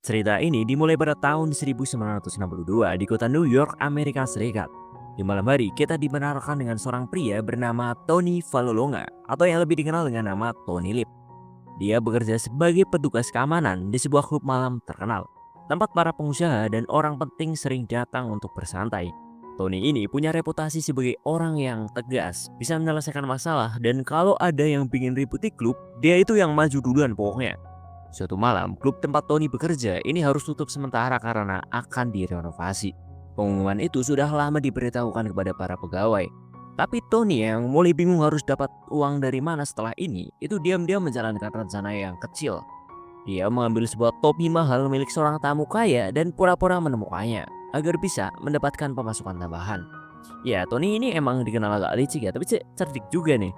Cerita ini dimulai pada tahun 1962 di kota New York, Amerika Serikat. Di malam hari, kita dibenarkan dengan seorang pria bernama Tony Falolonga atau yang lebih dikenal dengan nama Tony Lip. Dia bekerja sebagai petugas keamanan di sebuah klub malam terkenal, tempat para pengusaha dan orang penting sering datang untuk bersantai. Tony ini punya reputasi sebagai orang yang tegas, bisa menyelesaikan masalah, dan kalau ada yang bikin ribut di klub, dia itu yang maju duluan pokoknya. Suatu malam, klub tempat Tony bekerja ini harus tutup sementara karena akan direnovasi. Pengumuman itu sudah lama diberitahukan kepada para pegawai. Tapi Tony yang mulai bingung harus dapat uang dari mana setelah ini, itu diam-diam menjalankan rencana yang kecil. Dia mengambil sebuah topi mahal milik seorang tamu kaya dan pura-pura menemukannya agar bisa mendapatkan pemasukan tambahan. Ya, Tony ini emang dikenal agak licik ya, tapi cerdik juga nih.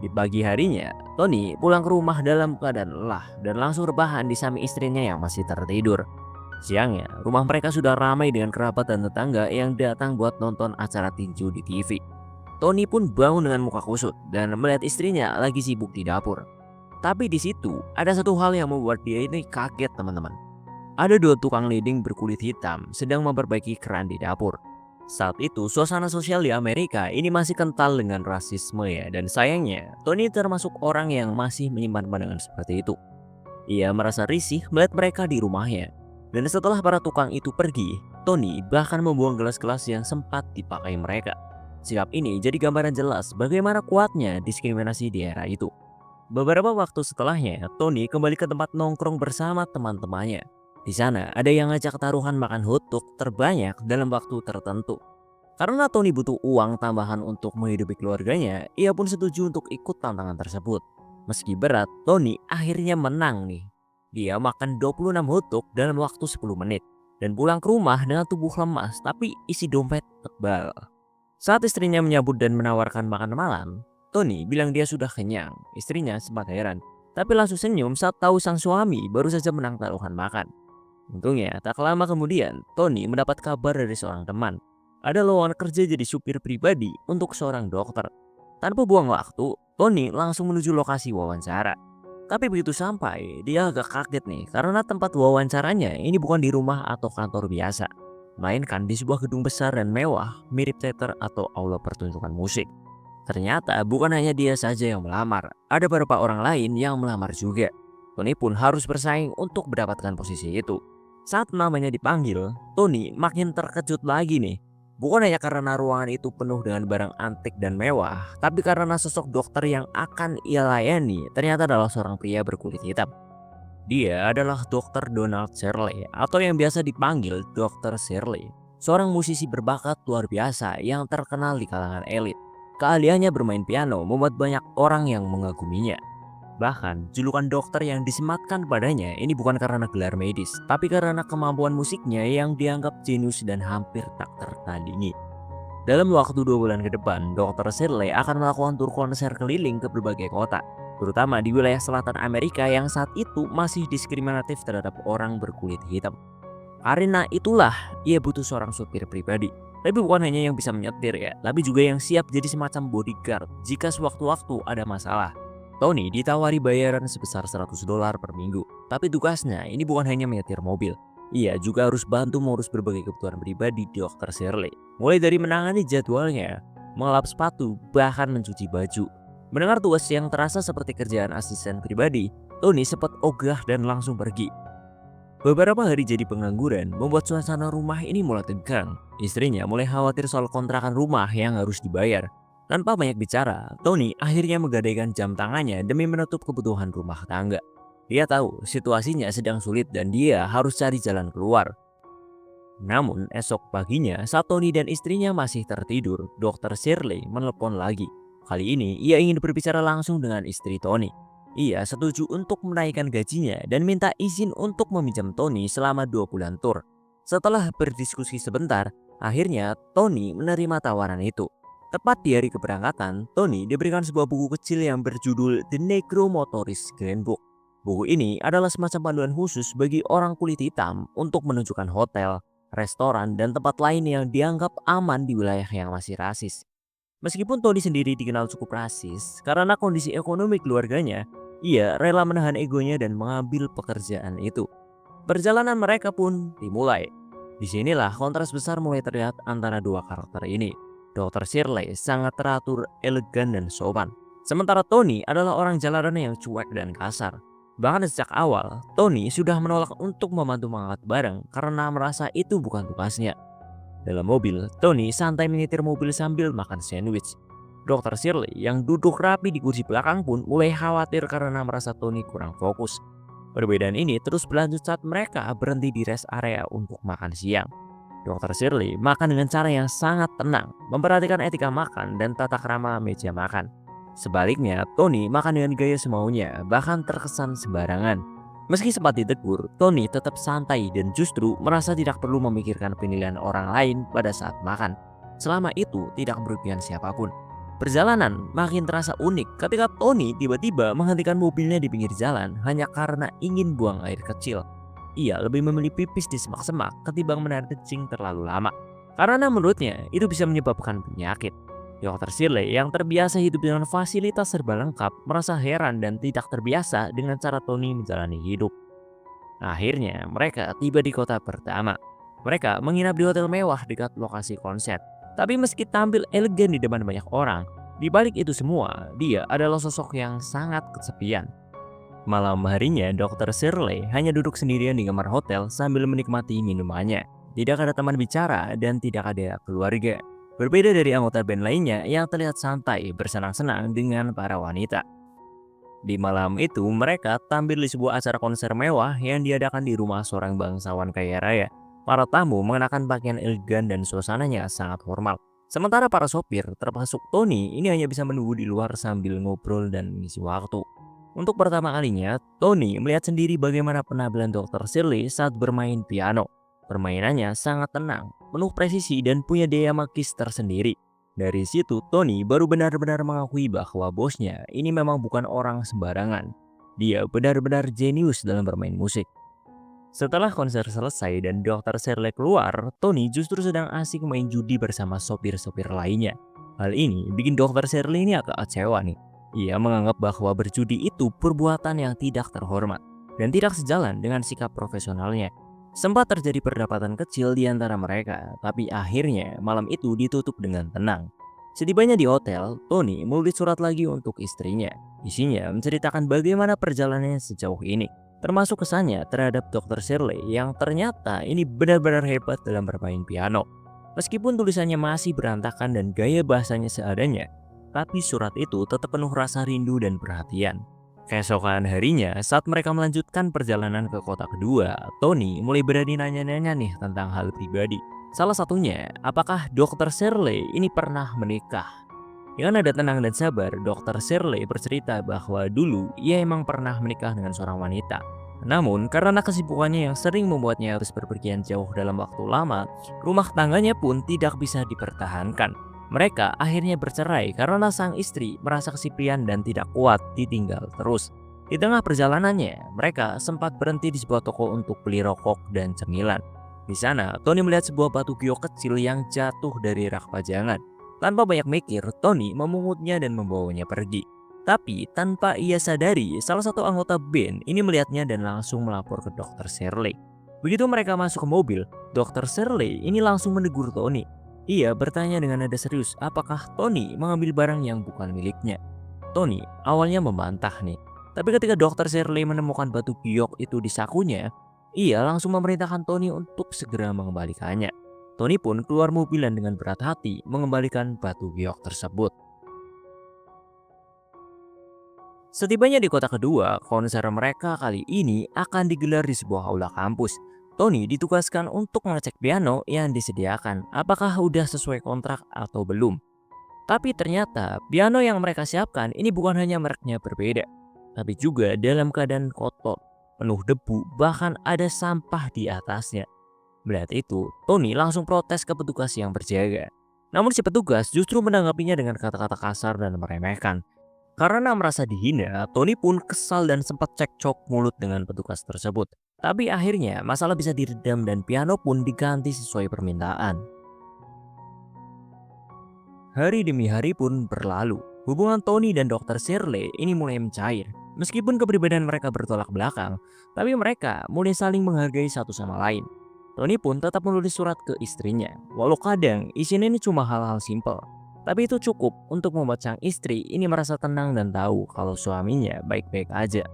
Di pagi harinya, Tony pulang ke rumah dalam keadaan lelah dan langsung rebahan di samping istrinya yang masih tertidur. Siangnya, rumah mereka sudah ramai dengan kerabat dan tetangga yang datang buat nonton acara tinju di TV. Tony pun bangun dengan muka kusut dan melihat istrinya lagi sibuk di dapur. Tapi di situ ada satu hal yang membuat dia ini kaget, teman-teman. Ada dua tukang leading berkulit hitam sedang memperbaiki keran di dapur. Saat itu, suasana sosial di Amerika ini masih kental dengan rasisme ya. Dan sayangnya, Tony termasuk orang yang masih menyimpan pandangan seperti itu. Ia merasa risih melihat mereka di rumahnya. Dan setelah para tukang itu pergi, Tony bahkan membuang gelas-gelas yang sempat dipakai mereka. Sikap ini jadi gambaran jelas bagaimana kuatnya diskriminasi di era itu. Beberapa waktu setelahnya, Tony kembali ke tempat nongkrong bersama teman-temannya. Di sana, ada yang ngajak taruhan makan hotdog terbanyak dalam waktu tertentu. Karena Tony butuh uang tambahan untuk menghidupi keluarganya, ia pun setuju untuk ikut tantangan tersebut. Meski berat, Tony akhirnya menang nih. Dia makan 26 hotdog dalam waktu 10 menit dan pulang ke rumah dengan tubuh lemas tapi isi dompet tebal. Saat istrinya menyambut dan menawarkan makan malam, Tony bilang dia sudah kenyang. Istrinya sempat heran, tapi langsung senyum saat tahu sang suami baru saja menang taruhan makan. Untungnya, tak lama kemudian, Tony mendapat kabar dari seorang teman. Ada lowongan kerja jadi supir pribadi untuk seorang dokter. Tanpa buang waktu, Tony langsung menuju lokasi wawancara. Tapi begitu sampai, dia agak kaget nih karena tempat wawancaranya ini bukan di rumah atau kantor biasa, melainkan di sebuah gedung besar dan mewah mirip teater atau aula pertunjukan musik. Ternyata bukan hanya dia saja yang melamar, ada beberapa orang lain yang melamar juga. Tony pun harus bersaing untuk mendapatkan posisi itu. Saat namanya dipanggil, Tony makin terkejut lagi nih. Bukan hanya karena ruangan itu penuh dengan barang antik dan mewah, tapi karena sosok dokter yang akan ia layani ternyata adalah seorang pria berkulit hitam. Dia adalah Dr. Donald Shirley atau yang biasa dipanggil Dr. Shirley. Seorang musisi berbakat luar biasa yang terkenal di kalangan elit. Keahliannya bermain piano membuat banyak orang yang mengaguminya. Bahkan, julukan dokter yang disematkan padanya ini bukan karena gelar medis, tapi karena kemampuan musiknya yang dianggap jenius dan hampir tak tertandingi. Dalam waktu 2 bulan ke depan, Dr. Shirley akan melakukan tur konser keliling ke berbagai kota, terutama di wilayah selatan Amerika yang saat itu masih diskriminatif terhadap orang berkulit hitam. Karena itulah, ia butuh seorang supir pribadi. Tapi bukan hanya yang bisa menyetir ya, tapi juga yang siap jadi semacam bodyguard jika sewaktu-waktu ada masalah. Tony ditawari bayaran sebesar $100 per minggu, tapi tugasnya ini bukan hanya menyetir mobil. Ia juga harus bantu mengurus berbagai kebutuhan pribadi Dr. Shirley. Mulai dari menangani jadwalnya, mengelap sepatu, bahkan mencuci baju. Mendengar tugas yang terasa seperti kerjaan asisten pribadi, Tony sempat ogah dan langsung pergi. Beberapa hari jadi pengangguran membuat suasana rumah ini mulai tegang. Istrinya mulai khawatir soal kontrakan rumah yang harus dibayar. Tanpa banyak bicara, Tony akhirnya menggadaikan jam tangannya demi menutup kebutuhan rumah tangga. Dia tahu situasinya sedang sulit dan dia harus cari jalan keluar. Namun esok paginya saat Tony dan istrinya masih tertidur, Dr. Shirley menelpon lagi. Kali ini ia ingin berbicara langsung dengan istri Tony. Ia setuju untuk menaikkan gajinya dan minta izin untuk meminjam Tony selama 2 bulan tur. Setelah berdiskusi sebentar, akhirnya Tony menerima tawaran itu. Tepat di hari keberangkatan, Tony diberikan sebuah buku kecil yang berjudul The Negro Motorist Handbook. Buku ini adalah semacam panduan khusus bagi orang kulit hitam untuk menunjukkan hotel, restoran, dan tempat lain yang dianggap aman di wilayah yang masih rasis. Meskipun Tony sendiri dikenal cukup rasis karena kondisi ekonomi keluarganya, Ia rela menahan egonya dan mengambil pekerjaan itu. Perjalanan mereka pun dimulai. Disinilah kontras besar mulai terlihat antara dua karakter ini. Dr. Shirley sangat teratur, elegan, dan sopan. Sementara Tony adalah orang jalanan yang cuek dan kasar. Bahkan sejak awal, Tony sudah menolak untuk membantu mengangkat barang karena merasa itu bukan tugasnya. Dalam mobil, Tony santai menyetir mobil sambil makan sandwich. Dr. Shirley yang duduk rapi di kursi belakang pun mulai khawatir karena merasa Tony kurang fokus. Perbedaan ini terus berlanjut saat mereka berhenti di rest area untuk makan siang. Dr. Shirley makan dengan cara yang sangat tenang, memperhatikan etika makan dan tata krama meja makan. Sebaliknya, Tony makan dengan gaya semaunya, bahkan terkesan sembarangan. Meski sempat ditegur, Tony tetap santai dan justru merasa tidak perlu memikirkan penilaian orang lain pada saat makan. Selama itu tidak merugikan siapapun. Perjalanan makin terasa unik ketika Tony tiba-tiba menghentikan mobilnya di pinggir jalan hanya karena ingin buang air kecil. Ia lebih memilih pipis di semak-semak ketimbang menahan kencing terlalu lama. Karena menurutnya itu bisa menyebabkan penyakit. Dr. Shirley yang terbiasa hidup dengan fasilitas serba lengkap merasa heran dan tidak terbiasa dengan cara Tony menjalani hidup. Akhirnya mereka tiba di kota pertama. Mereka menginap di hotel mewah dekat lokasi konser. Tapi meski tampil elegan di depan banyak orang, di balik itu semua, dia adalah sosok yang sangat kesepian. Malam harinya, Dr. Shirley hanya duduk sendirian di kamar hotel sambil menikmati minumannya. Tidak ada teman bicara dan tidak ada keluarga. Berbeda dari anggota band lainnya yang terlihat santai bersenang-senang dengan para wanita. Di malam itu, mereka tampil di sebuah acara konser mewah yang diadakan di rumah seorang bangsawan kaya raya. Para tamu mengenakan pakaian elegan dan suasananya sangat formal. Sementara para sopir, termasuk Tony, ini hanya bisa menunggu di luar sambil ngobrol dan mengisi waktu. Untuk pertama kalinya, Tony melihat sendiri bagaimana penampilan Dr. Shirley saat bermain piano. Permainannya sangat tenang, penuh presisi dan punya daya magis tersendiri. Dari situ, Tony baru benar-benar mengakui bahwa bosnya ini memang bukan orang sembarangan. Dia benar-benar jenius dalam bermain musik. Setelah konser selesai dan Dr. Shirley keluar, Tony justru sedang asik main judi bersama sopir-sopir lainnya. Hal ini bikin Dr. Shirley ini agak kecewa nih. Ia menganggap bahwa berjudi itu perbuatan yang tidak terhormat dan tidak sejalan dengan sikap profesionalnya. Sempat terjadi perdebatan kecil di antara mereka, tapi akhirnya malam itu ditutup dengan tenang. Setibanya di hotel, Tony menulis surat lagi untuk istrinya. Isinya menceritakan bagaimana perjalanannya sejauh ini, termasuk kesannya terhadap Dr. Shirley yang ternyata ini benar-benar hebat dalam bermain piano. Meskipun tulisannya masih berantakan dan gaya bahasanya seadanya, tapi surat itu tetap penuh rasa rindu dan perhatian. Keesokan harinya, saat mereka melanjutkan perjalanan ke kota kedua, Tony mulai berani nanya-nanya nih tentang hal pribadi. Salah satunya, apakah Dr. Shirley ini pernah menikah? Dengan nada tenang dan sabar, Dr. Shirley bercerita bahwa dulu ia emang pernah menikah dengan seorang wanita. Namun, karena kesibukannya yang sering membuatnya harus berpergian jauh dalam waktu lama, rumah tangganya pun tidak bisa dipertahankan. Mereka akhirnya bercerai karena sang istri merasa kesepian dan tidak kuat ditinggal terus. Di tengah perjalanannya, mereka sempat berhenti di sebuah toko untuk beli rokok dan cemilan. Di sana, Tony melihat sebuah batu giok kecil yang jatuh dari rak pajangan. Tanpa banyak mikir, Tony memungutnya dan membawanya pergi. Tapi tanpa ia sadari, salah satu anggota band ini melihatnya dan langsung melapor ke Dr. Shirley. Begitu mereka masuk ke mobil, Dr. Shirley ini langsung menegur Tony. Ia bertanya dengan nada serius apakah Tony mengambil barang yang bukan miliknya. Tony awalnya membantah nih. Tapi ketika Dr. Shirley menemukan batu giok itu di sakunya, ia langsung memerintahkan Tony untuk segera mengembalikannya. Tony pun keluar mobil dan dengan berat hati mengembalikan batu giok tersebut. Setibanya di kota kedua, konser mereka kali ini akan digelar di sebuah aula kampus. Tony ditugaskan untuk mengecek piano yang disediakan, apakah udah sesuai kontrak atau belum. Tapi ternyata piano yang mereka siapkan ini bukan hanya mereknya berbeda, tapi juga dalam keadaan kotor, penuh debu, bahkan ada sampah di atasnya. Melihat itu, Tony langsung protes ke petugas yang berjaga. Namun si petugas justru menanggapinya dengan kata-kata kasar dan meremehkan. Karena merasa dihina, Tony pun kesal dan sempat cekcok mulut dengan petugas tersebut. Tapi akhirnya masalah bisa diredam dan piano pun diganti sesuai permintaan. Hari demi hari pun berlalu. Hubungan Tony dan Dr. Shirley ini mulai mencair. Meskipun kepribadian mereka bertolak belakang, tapi mereka mulai saling menghargai satu sama lain. Tony pun tetap menulis surat ke istrinya, walau kadang isinya ini cuma hal-hal simpel. Tapi itu cukup untuk membuat sang istri ini merasa tenang dan tahu kalau suaminya baik-baik aja.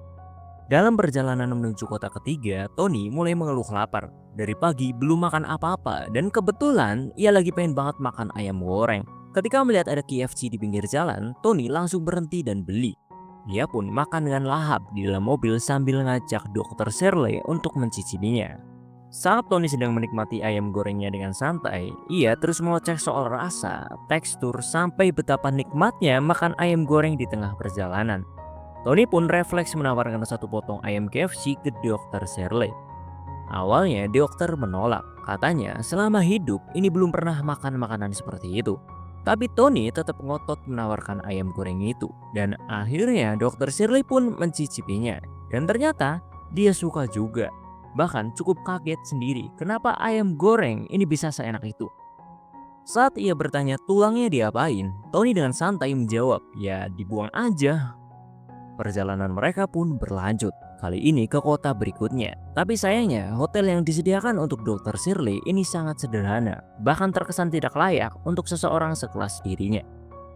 Dalam perjalanan menuju kota ketiga, Tony mulai mengeluh lapar. Dari pagi belum makan apa-apa dan kebetulan ia lagi pengen banget makan ayam goreng. Ketika melihat ada KFC di pinggir jalan, Tony langsung berhenti dan beli. Dia pun makan dengan lahap di dalam mobil sambil ngajak Dr. Shirley untuk mencicipinya. Saat Tony sedang menikmati ayam gorengnya dengan santai, ia terus mengoceh soal rasa, tekstur, sampai betapa nikmatnya makan ayam goreng di tengah perjalanan. Tony pun refleks menawarkan satu potong ayam KFC ke Dr. Shirley. Awalnya dokter menolak, katanya selama hidup ini belum pernah makan makanan seperti itu. Tapi Tony tetap ngotot menawarkan ayam goreng itu, dan akhirnya Dr. Shirley pun mencicipinya. Dan ternyata dia suka juga. Bahkan cukup kaget sendiri kenapa ayam goreng ini bisa seenak itu. Saat ia bertanya tulangnya diapain, Tony dengan santai menjawab, ya dibuang aja. Perjalanan mereka pun berlanjut, kali ini ke kota berikutnya. Tapi sayangnya, hotel yang disediakan untuk Dr. Shirley ini sangat sederhana, bahkan terkesan tidak layak untuk seseorang sekelas dirinya.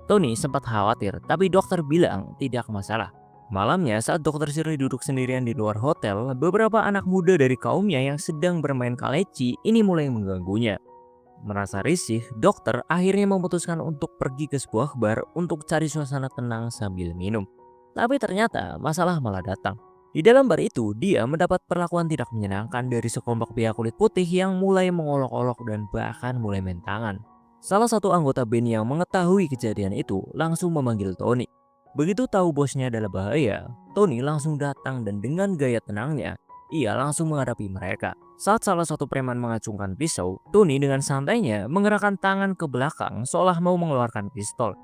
Tony sempat khawatir, tapi dokter bilang tidak masalah. Malamnya saat Dr. Shirley duduk sendirian di luar hotel, beberapa anak muda dari kaumnya yang sedang bermain kaleci ini mulai mengganggunya. Merasa risih, dokter akhirnya memutuskan untuk pergi ke sebuah bar untuk cari suasana tenang sambil minum. Tapi ternyata masalah malah datang. Di dalam bar itu, dia mendapat perlakuan tidak menyenangkan dari sekelompok pria kulit putih yang mulai mengolok-olok dan bahkan mulai main tangan. Salah satu anggota band yang mengetahui kejadian itu langsung memanggil Tony. Begitu tahu bosnya adalah bahaya, Tony langsung datang dan dengan gaya tenangnya, ia langsung menghadapi mereka. Saat salah satu preman mengacungkan pisau, Tony dengan santainya mengerahkan tangan ke belakang seolah mau mengeluarkan pistol.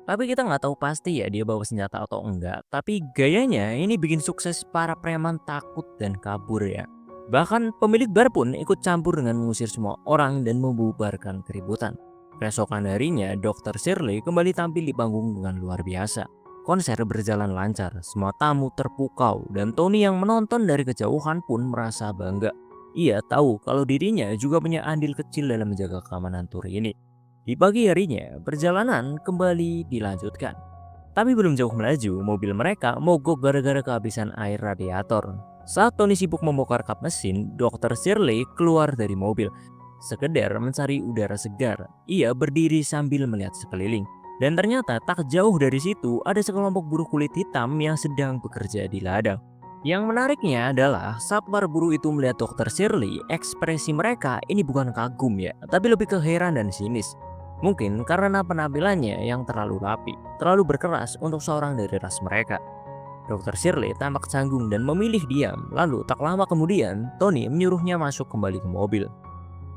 Tapi kita nggak tahu pasti ya dia bawa senjata atau enggak. Tapi gayanya ini bikin sukses para preman takut dan kabur ya. Bahkan pemilik bar pun ikut campur dengan mengusir semua orang dan membubarkan keributan. Keesokan harinya, Dr. Shirley kembali tampil di panggung dengan luar biasa. Konser berjalan lancar, semua tamu terpukau, dan Tony yang menonton dari kejauhan pun merasa bangga. Ia tahu kalau dirinya juga punya andil kecil dalam menjaga keamanan tur ini. Di pagi harinya, perjalanan kembali dilanjutkan. Tapi belum jauh melaju, mobil mereka mogok gara-gara kehabisan air radiator. Saat Tony sibuk membongkar kap mesin, Dr. Shirley keluar dari mobil. Sekedar mencari udara segar, ia berdiri sambil melihat sekeliling. Dan ternyata tak jauh dari situ ada sekelompok buruh kulit hitam yang sedang bekerja di ladang. Yang menariknya adalah saat para buruh itu melihat Dr. Shirley, ekspresi mereka ini bukan kagum ya, tapi lebih ke heran dan sinis. Mungkin karena penampilannya yang terlalu rapi, terlalu berkeras untuk seorang dari ras mereka. Dr. Shirley tampak canggung dan memilih diam, lalu tak lama kemudian Tony menyuruhnya masuk kembali ke mobil.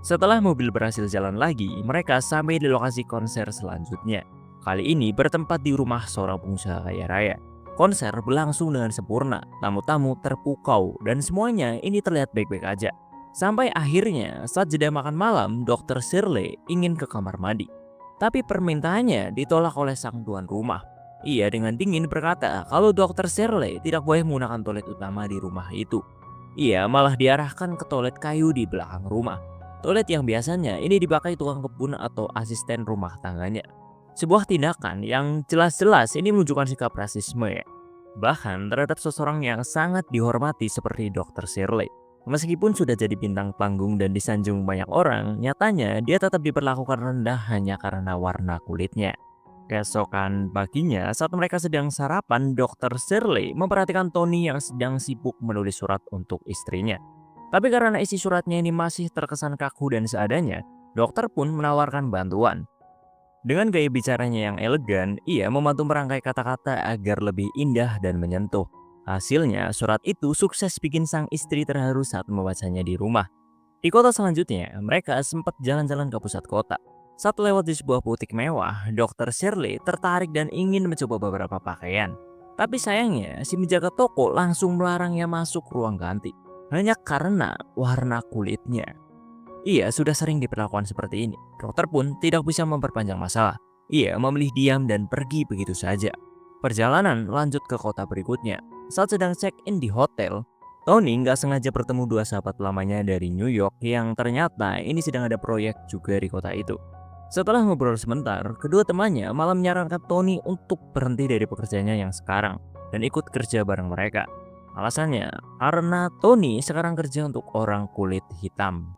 Setelah mobil berhasil jalan lagi, mereka sampai di lokasi konser selanjutnya. Kali ini bertempat di rumah seorang pengusaha kaya raya. Konser berlangsung dengan sempurna, tamu-tamu terpukau dan semuanya ini terlihat baik-baik aja. Sampai akhirnya saat jeda makan malam, Dr. Shirley ingin ke kamar mandi. Tapi permintaannya ditolak oleh sang tuan rumah. Ia dengan dingin berkata kalau Dr. Shirley tidak boleh menggunakan toilet utama di rumah itu. Ia malah diarahkan ke toilet kayu di belakang rumah. Toilet yang biasanya ini dipakai tukang kebun atau asisten rumah tangganya. Sebuah tindakan yang jelas-jelas ini menunjukkan sikap rasisme ya. Bahkan terhadap seseorang yang sangat dihormati seperti Dr. Shirley. Meskipun sudah jadi bintang panggung dan disanjung banyak orang, nyatanya dia tetap diperlakukan rendah hanya karena warna kulitnya. Keesokan paginya, saat mereka sedang sarapan, Dr. Shirley memperhatikan Tony yang sedang sibuk menulis surat untuk istrinya. Tapi karena isi suratnya ini masih terkesan kaku dan seadanya, dokter pun menawarkan bantuan. Dengan gaya bicaranya yang elegan, ia membantu merangkai kata-kata agar lebih indah dan menyentuh. Hasilnya, surat itu sukses bikin sang istri terharu saat membacanya di rumah. Di kota selanjutnya, mereka sempat jalan-jalan ke pusat kota. Saat lewat di sebuah butik mewah, Dr. Shirley tertarik dan ingin mencoba beberapa pakaian. Tapi sayangnya, si penjaga toko langsung melarangnya masuk ruang ganti. Hanya karena warna kulitnya. Ia sudah sering diperlakukan seperti ini. Dokter pun tidak bisa memperpanjang masalah. Ia memilih diam dan pergi begitu saja. Perjalanan lanjut ke kota berikutnya. Saat sedang check-in di hotel, Tony nggak sengaja bertemu dua sahabat lamanya dari New York yang ternyata ini sedang ada proyek juga di kota itu. Setelah ngobrol sebentar, kedua temannya malah menyarankan Tony untuk berhenti dari pekerjaannya yang sekarang dan ikut kerja bareng mereka. Alasannya, karena Tony sekarang kerja untuk orang kulit hitam.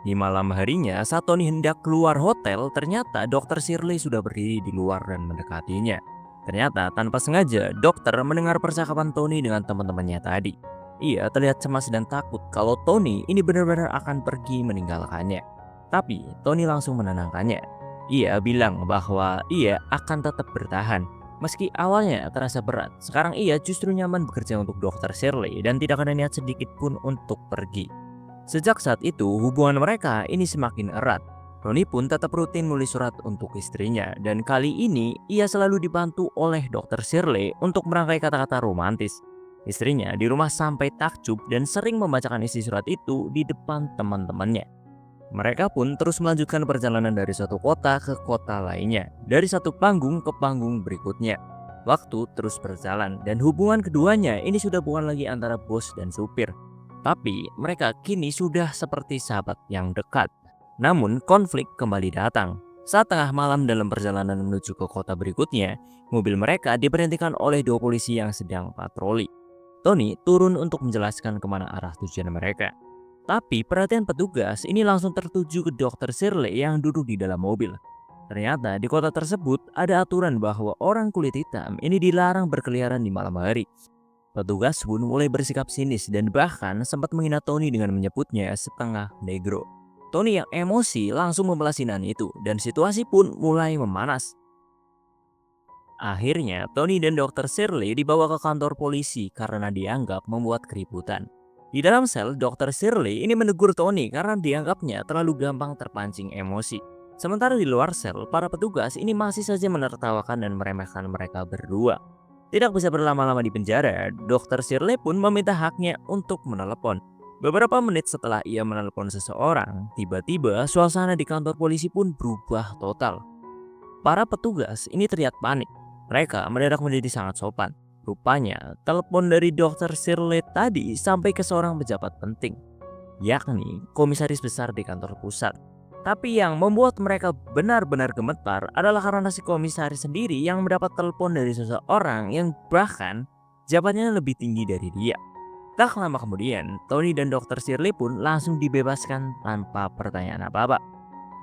Di malam harinya, saat Tony hendak keluar hotel, ternyata Dokter Shirley sudah berdiri di luar dan mendekatinya. Ternyata tanpa sengaja, dokter mendengar percakapan Tony dengan teman-temannya tadi. Ia terlihat cemas dan takut kalau Tony ini benar-benar akan pergi meninggalkannya. Tapi Tony langsung menenangkannya. Ia bilang bahwa ia akan tetap bertahan. Meski awalnya terasa berat, sekarang ia justru nyaman bekerja untuk Dokter Shirley dan tidak ada niat sedikit pun untuk pergi. Sejak saat itu, hubungan mereka ini semakin erat. Tony pun tetap rutin menulis surat untuk istrinya, dan kali ini ia selalu dibantu oleh Dokter Shirley untuk merangkai kata-kata romantis. Istrinya di rumah sampai takjub dan sering membacakan isi surat itu di depan teman-temannya. Mereka pun terus melanjutkan perjalanan dari satu kota ke kota lainnya, dari satu panggung ke panggung berikutnya. Waktu terus berjalan, dan hubungan keduanya ini sudah bukan lagi antara bos dan supir. Tapi mereka kini sudah seperti sahabat yang dekat. Namun konflik kembali datang. Saat tengah malam dalam perjalanan menuju ke kota berikutnya, mobil mereka diberhentikan oleh dua polisi yang sedang patroli. Tony turun untuk menjelaskan kemana arah tujuan mereka. Tapi perhatian petugas ini langsung tertuju ke Dokter Shirley yang duduk di dalam mobil. Ternyata di kota tersebut ada aturan bahwa orang kulit hitam ini dilarang berkeliaran di malam hari. Petugas pun mulai bersikap sinis dan bahkan sempat menghina Tony dengan menyebutnya setengah negro. Tony yang emosi langsung membalas hinaan itu dan situasi pun mulai memanas. Akhirnya Tony dan Dokter Shirley dibawa ke kantor polisi karena dianggap membuat keributan. Di dalam sel, Dokter Shirley ini menegur Tony karena dianggapnya terlalu gampang terpancing emosi. Sementara di luar sel, para petugas ini masih saja menertawakan dan meremehkan mereka berdua. Tidak bisa berlama-lama di penjara, Dokter Shirley pun meminta haknya untuk menelepon. Beberapa menit setelah ia menelepon seseorang, tiba-tiba suasana di kantor polisi pun berubah total. Para petugas ini terlihat panik. Mereka mendadak menjadi sangat sopan. Rupanya, telepon dari Dokter Shirley tadi sampai ke seorang pejabat penting, yakni komisaris besar di kantor pusat. Tapi yang membuat mereka benar-benar gemetar adalah karena si komisaris sendiri yang mendapat telepon dari seseorang yang bahkan jabatannya lebih tinggi dari dia. Tak lama kemudian, Tony dan Dokter Shirley pun langsung dibebaskan tanpa pertanyaan apa-apa.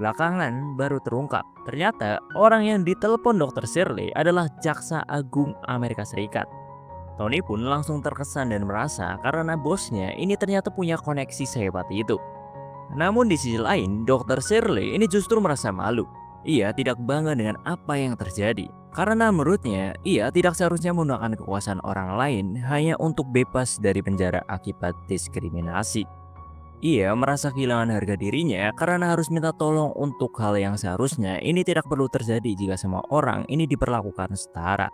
Belakangan baru terungkap, ternyata orang yang ditelepon Dokter Shirley adalah Jaksa Agung Amerika Serikat. Tony pun langsung terkesan dan merasa karena bosnya ini ternyata punya koneksi sehebat itu. Namun di sisi lain, Dokter Shirley ini justru merasa malu. Ia tidak bangga dengan apa yang terjadi. Karena menurutnya, ia tidak seharusnya menggunakan kekuasaan orang lain hanya untuk bebas dari penjara akibat diskriminasi. Ia merasa kehilangan harga dirinya karena harus minta tolong untuk hal yang seharusnya ini tidak perlu terjadi jika semua orang ini diperlakukan setara.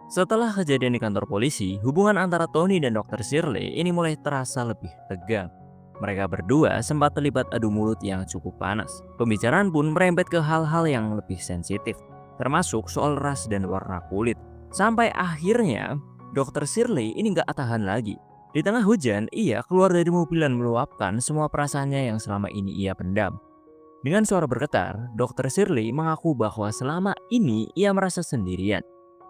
Setelah kejadian di kantor polisi, hubungan antara Tony dan Dokter Shirley ini mulai terasa lebih tegang. Mereka berdua sempat terlibat adu mulut yang cukup panas. Pembicaraan pun merembet ke hal-hal yang lebih sensitif, termasuk soal ras dan warna kulit. Sampai akhirnya, Dokter Shirley ini gak tahan lagi. Di tengah hujan, ia keluar dari mobil dan meluapkan semua perasaannya yang selama ini ia pendam. Dengan suara bergetar, Dokter Shirley mengaku bahwa selama ini ia merasa sendirian.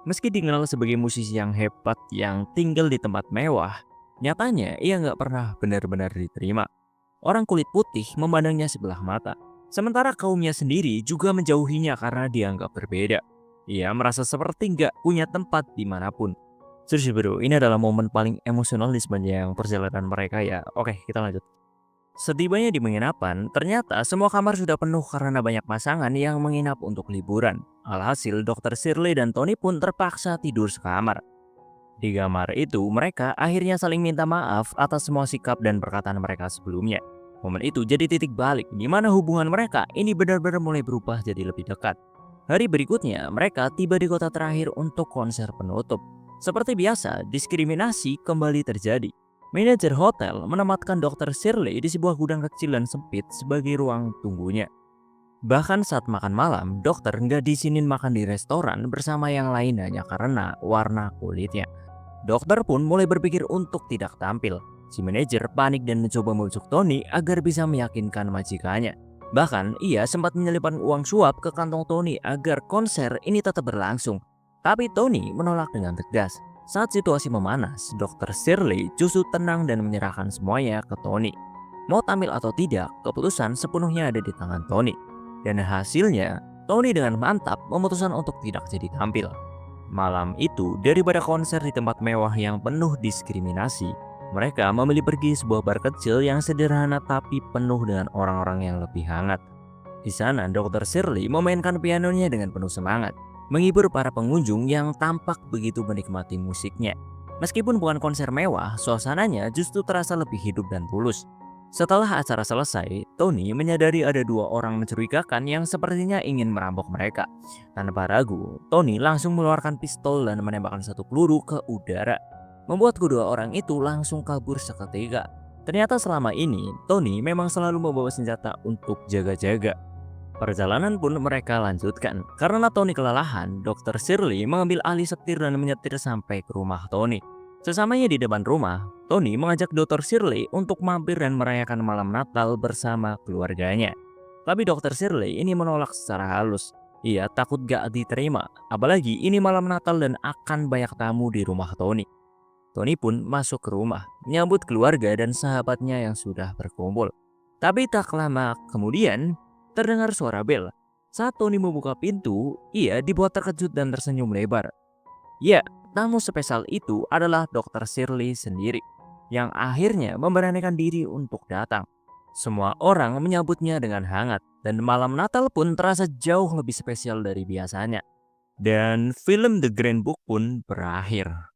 Meski dikenal sebagai musisi yang hebat yang tinggal di tempat mewah, nyatanya ia nggak pernah benar-benar diterima. Orang kulit putih memandangnya sebelah mata. Sementara kaumnya sendiri juga menjauhinya karena dianggap berbeda. Ia merasa seperti nggak punya tempat dimanapun. Serius bro, ini adalah momen paling emosional di sepanjang perjalanan mereka ya. Oke, kita lanjut. Setibanya di penginapan, ternyata semua kamar sudah penuh karena banyak pasangan yang menginap untuk liburan. Alhasil, Dokter Shirley dan Tony pun terpaksa tidur sekamar. Di kamar itu, mereka akhirnya saling minta maaf atas semua sikap dan perkataan mereka sebelumnya. Momen itu jadi titik balik di mana hubungan mereka ini benar-benar mulai berubah jadi lebih dekat. Hari berikutnya, mereka tiba di kota terakhir untuk konser penutup. Seperti biasa, diskriminasi kembali terjadi. Manajer hotel menempatkan Dokter Shirley di sebuah gudang kecil dan sempit sebagai ruang tunggunya. Bahkan saat makan malam, dokter nggak diizinin makan di restoran bersama yang lain hanya karena warna kulitnya. Dokter pun mulai berpikir untuk tidak tampil. Si manajer panik dan mencoba membujuk Tony agar bisa meyakinkan majikannya. Bahkan ia sempat menyelipkan uang suap ke kantong Tony agar konser ini tetap berlangsung. Tapi Tony menolak dengan tegas. Saat situasi memanas, Dokter Shirley justru tenang dan menyerahkan semuanya ke Tony. Mau tampil atau tidak, keputusan sepenuhnya ada di tangan Tony. Dan hasilnya, Tony dengan mantap memutuskan untuk tidak jadi tampil. Malam itu, daripada konser di tempat mewah yang penuh diskriminasi, mereka memilih pergi sebuah bar kecil yang sederhana tapi penuh dengan orang-orang yang lebih hangat. Di sana, Dr. Shirley memainkan pianonya dengan penuh semangat, menghibur para pengunjung yang tampak begitu menikmati musiknya. Meskipun bukan konser mewah, suasananya justru terasa lebih hidup dan tulus. Setelah acara selesai, Tony menyadari ada dua orang mencurigakan yang sepertinya ingin merampok mereka. Tanpa ragu, Tony langsung mengeluarkan pistol dan menembakkan satu peluru ke udara, membuat kedua orang itu langsung kabur seketika. Ternyata selama ini, Tony memang selalu membawa senjata untuk jaga-jaga. Perjalanan pun mereka lanjutkan. Karena Tony kelelahan, Dr. Shirley mengambil alih setir dan menyetir sampai ke rumah Tony. Sesamanya di depan rumah, Tony mengajak Dr. Shirley untuk mampir dan merayakan malam Natal bersama keluarganya. Tapi Dr. Shirley ini menolak secara halus. Ia takut gak diterima, apalagi ini malam Natal dan akan banyak tamu di rumah Tony. Tony pun masuk ke rumah, menyambut keluarga dan sahabatnya yang sudah berkumpul. Tapi tak lama kemudian, terdengar suara bel. Saat Tony membuka pintu, ia dibuat terkejut dan tersenyum lebar. Ya, tamu spesial itu adalah Dr. Shirley sendiri, yang akhirnya memberanikan diri untuk datang. Semua orang menyambutnya dengan hangat, dan malam Natal pun terasa jauh lebih spesial dari biasanya. Dan film The Green Book pun berakhir.